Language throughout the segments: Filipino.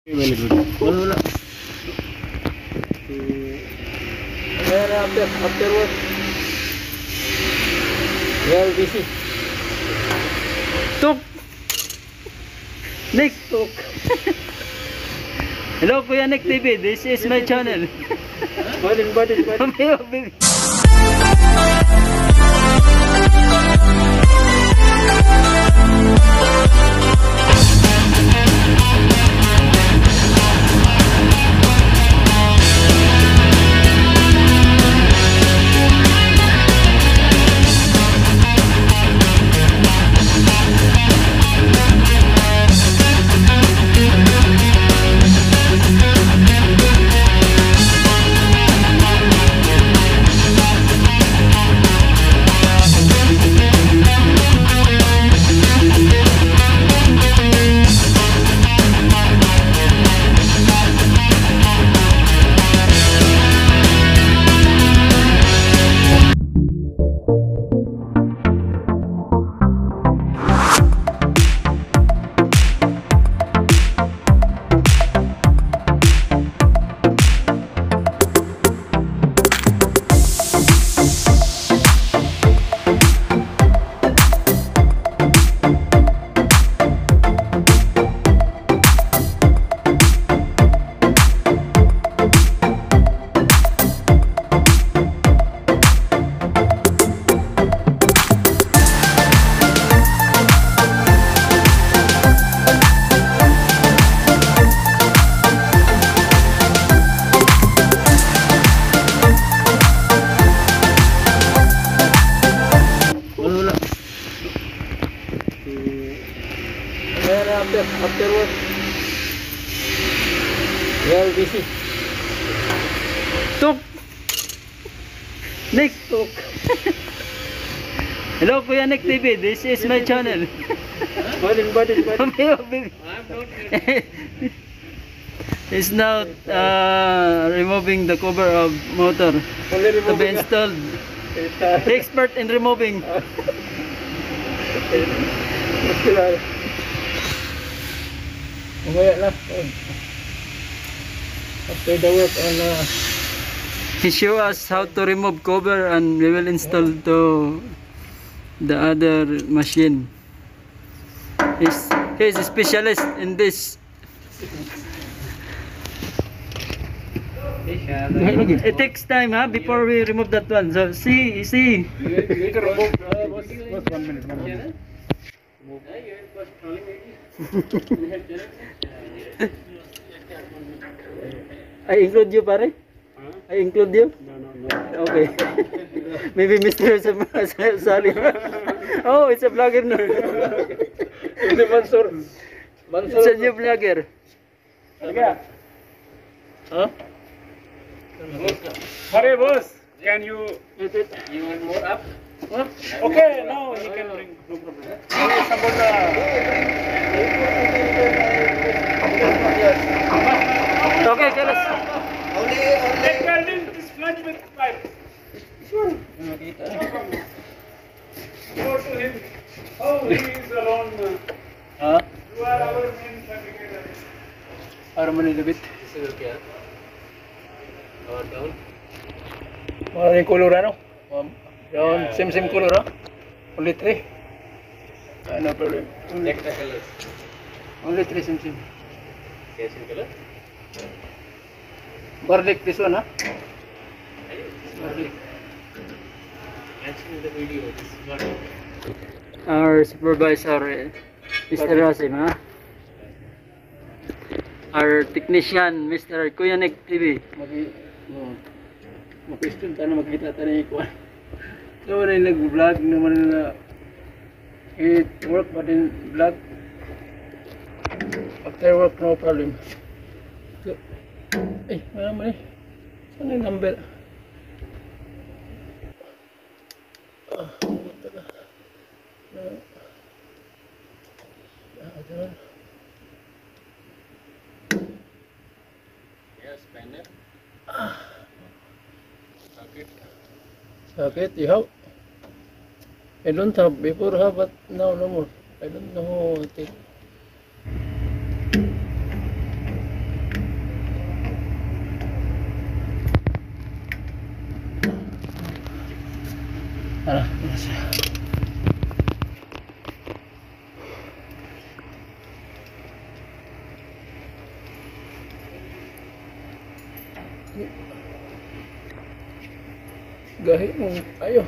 Very good. Wala. Then afterwards, we are busy. Tuk! Nick! Tuk! Hello Kuya Nick TV, this is my channel. Button. Afterwards, we are busy. Tuk! Nick! Tuk. Hello Kuya Nick TV, this is my channel. Button. He's now removing the cover of motor to be installed. Expert in removing. Mamaya na. After the work on He show us how to remove cover and we will install to the other machine. He's a specialist in this. It takes time before we remove that one. So see. you can remove just 1 minute. I include you, pare? I include you? No. Okay. Maybe Mr. Salim. Oh, it's a vlogger now. Mansur. It's a new vlogger. Huh? Hurry, boss. Can you eat it? You want more up? Huh? Okay, now you can bring. No problem. Okay, Kalas. Let welding this flange with pipe. Sure. Go to him. Oh, he is alone. You are our main fabricator. Harmony a bit. Yung color ano? Yung same color Only 3. No problem. Only 3 sim. Same color? Garlic this one, Garlic. Mention in the video. This is garlic. Our supervisor, Mr. Rasim, Our technician, Mr. Kuya Nick TV. Mag-question tayo na makita tayo na ikuan. So, na yung nag-vlog naman na it work but in vlog. After work, no problem. So, wala naman Saan yung number? Yes, spanner. Socket, you have? I don't have, before have, but now no more. I don't know. Gahi mo. Ayo.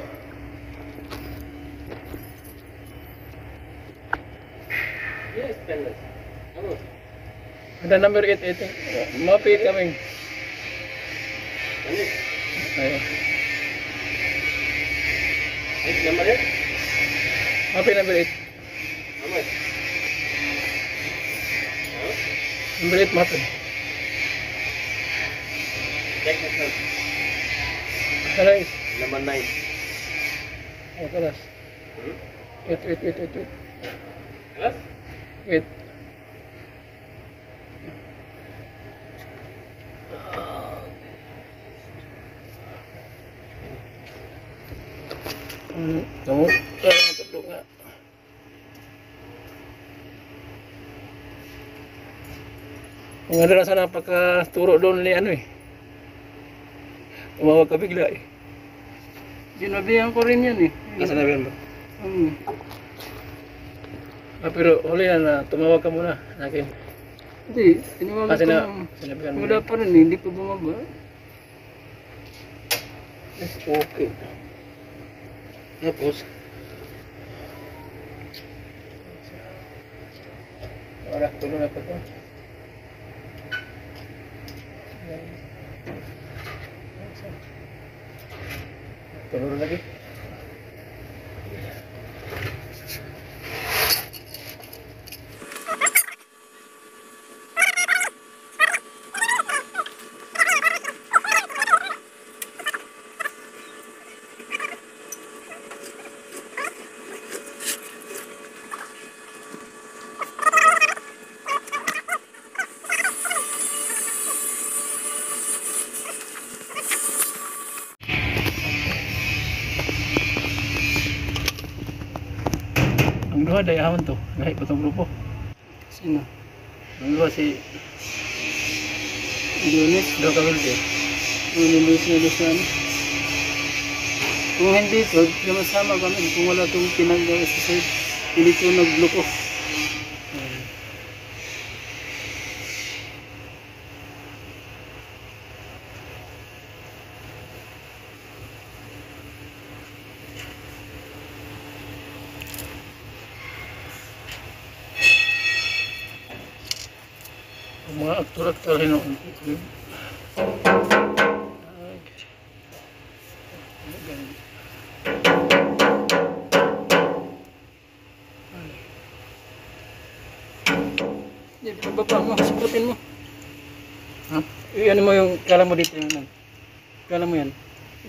Yes, painless. Vamos. Ada number 8, I think. Mapi coming. Painless. Ayo. Next number 8. Mapi number 8. How much? Huh? Number 8 mapi. Check next one. Aray. Number 9. Oh, keras. Hmm? Wait. Plus? Wait. Kamu tatlo nga. Ang adala sana pagkaturo doon ni ano eh. Tumawag ka bigla eh. Ginabihan ko rin yan eh. Nasa nabihan mo? Hmm. Pero huli na tumawag ka muna sa akin. Hindi, tinawagan Kasi ko na, lang. sinabihan mo. Wala pa rin eh, hindi pa bumaba. Okay. Tapos, ora, tuloy na pa ito. Tuloy lagi. Ang duha dayahon to, gahi pa tong grupo. Sino? Ang duha si Lunes? Dokawilde. Lunes na Luzon. Kung hindi ito, sama kami. Kung wala itong pinagawa sa side, hindi ito nagloko. Ang mga aktor-aktor hino. Hindi, pagbaba mo, sukutin mo. Ha? Iyan mo yung kala mo dito yun. Kala mo yan.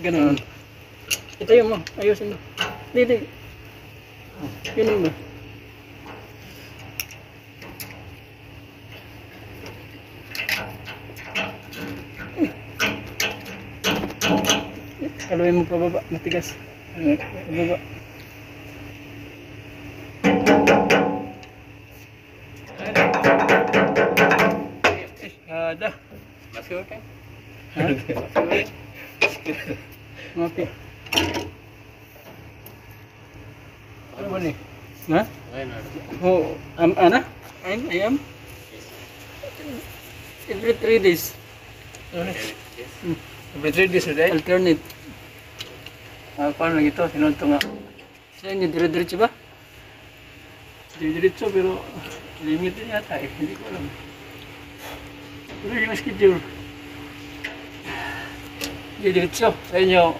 Ganun. Itayo mo, ayusin mo. Dito. Ganun ba? Kaluin mo pababa, matigas. Pababa. Ada. Masih okay? Ha? Mapi. Ano ba ni? Ha? Ayun na. Oh, ana? I am? Every 3 days. Ano ni? Yes. Every 3 days a day? Alternate. Paano lang ito? Sinunod to nga. Sa inyo, dire-diretso ba? Diretso pero limited yata eh. Hindi ko alam. Pero yung schedule. Diretso. Sa inyo,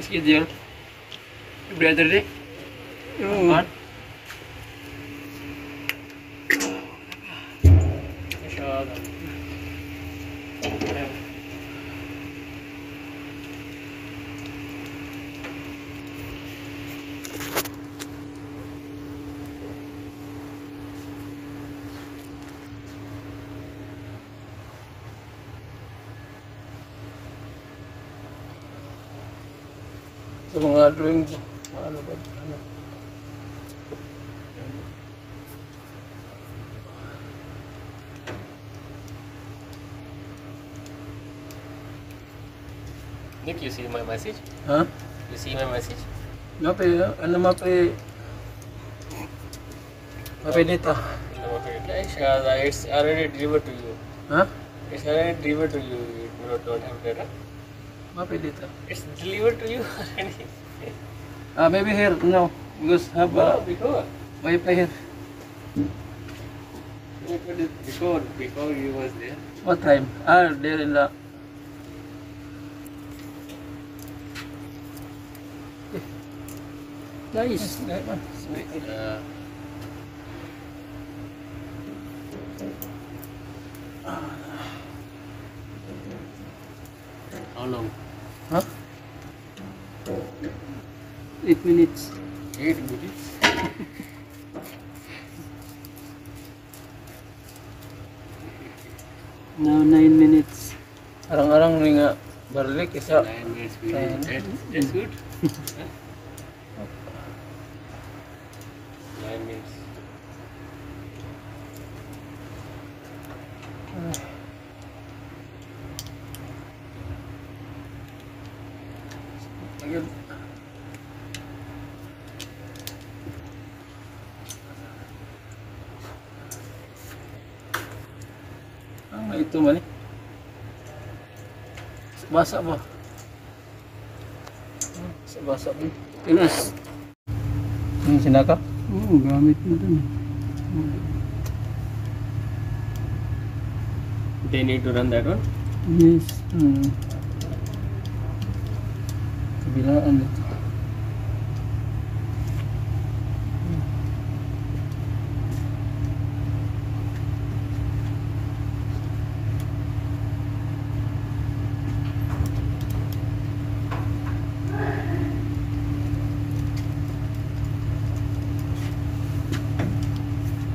schedule. Every other day. Oo. What? Masyado. Sa mga drawing, ano ba? Ano? Nick, you see my message? Ha? You see my message? Mapi, ano mapi? Mapi dito. No, it's already delivered to you. Ha? It's already delivered to you. It You don't have data? Mapay dito. It's delivered to you already. Maybe here, no. Because have Before. Wi-Fi here. Before you was there. What time? There in the... Nice. Sweet. How long? Huh? 8 minutes. 8 minutes. Now 9 minutes. Arang-arang ning nga barlik isa. 9 minutes. That's good. Huh? 9 minutes. Again. Ito man eh. Basa ba? Basa ba? Pinas. Yung sinaka? Oo, gamit mo dun. They need to run that one. Yes. Kabilaan ito.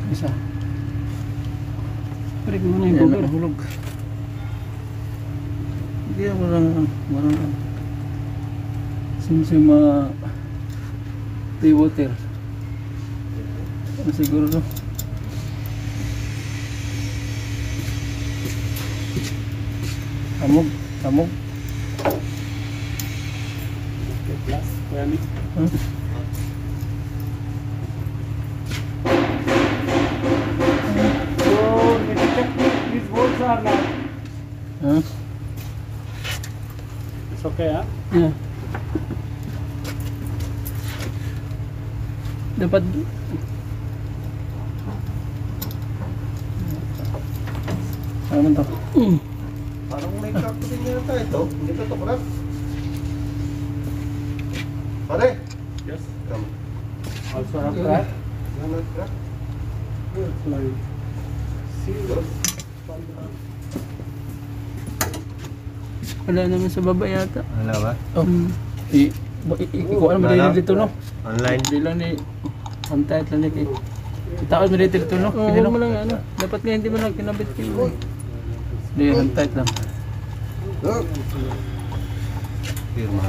Isa. Parik mo na yung Ayan, cover. nahulog. Hindi ako lang since yung mga tea water. Siguro to. Kamog. Plus, Huh? So, let me check these bolts are not. Huh? It's okay, huh? Yeah. Dapat Ano to? Parang may crack din yata ito. Hindi ka ito crack. Pare! Yes. Come. also have crack. Yan ang crack. It's like Serious? wala naman sa baba yata. Wala ba? Oh. Ikuha naman Wala. dito no? Online? Hindi lang ni Antay lang ni itaas mo dito no? Oo, Hindi huwag mo lang. lang ano. Dapat nga hindi mo lang kinabit yung Hindi, Antay lang. Look! Firma.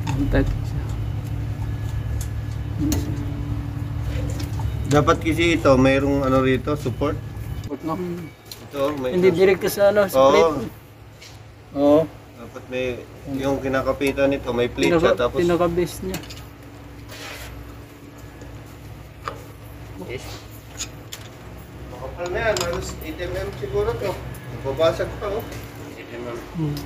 Antay. Dapat kasi ito, mayroong ano rito, support. No? Ito, may hindi direct sa ano, sa Oo. plate. Oo. Dapat may, yung kinakapitan nito, may plate siya, tapos Pinaka-base niya. Yes. makapal na yan, halos 8mm siguro to. Babasag pa, oh. 8 mm.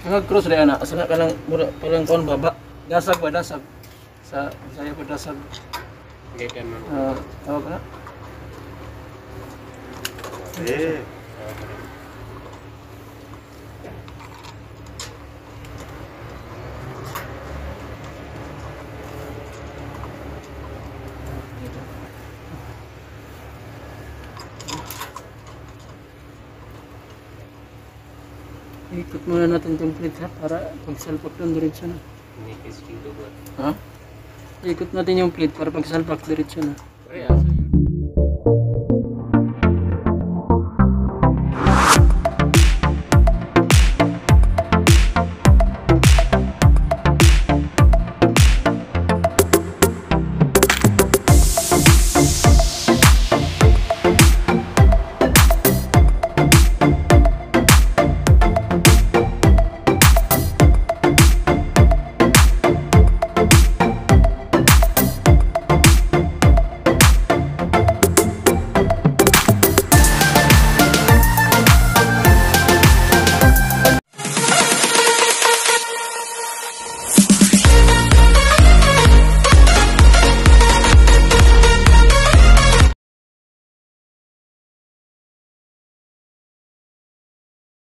Ang cross rin na, asa na ka lang, palang kon baba. Dasag ba, dasag. Sa Bisaya ba dasag? 8 mm. Tawag ka na? Eh, Ikot muna natin itong plate ha, para pag salpak doon, diretso na. Make it still over. Ha? Ikot natin yung plate para pag salpak, diretso na.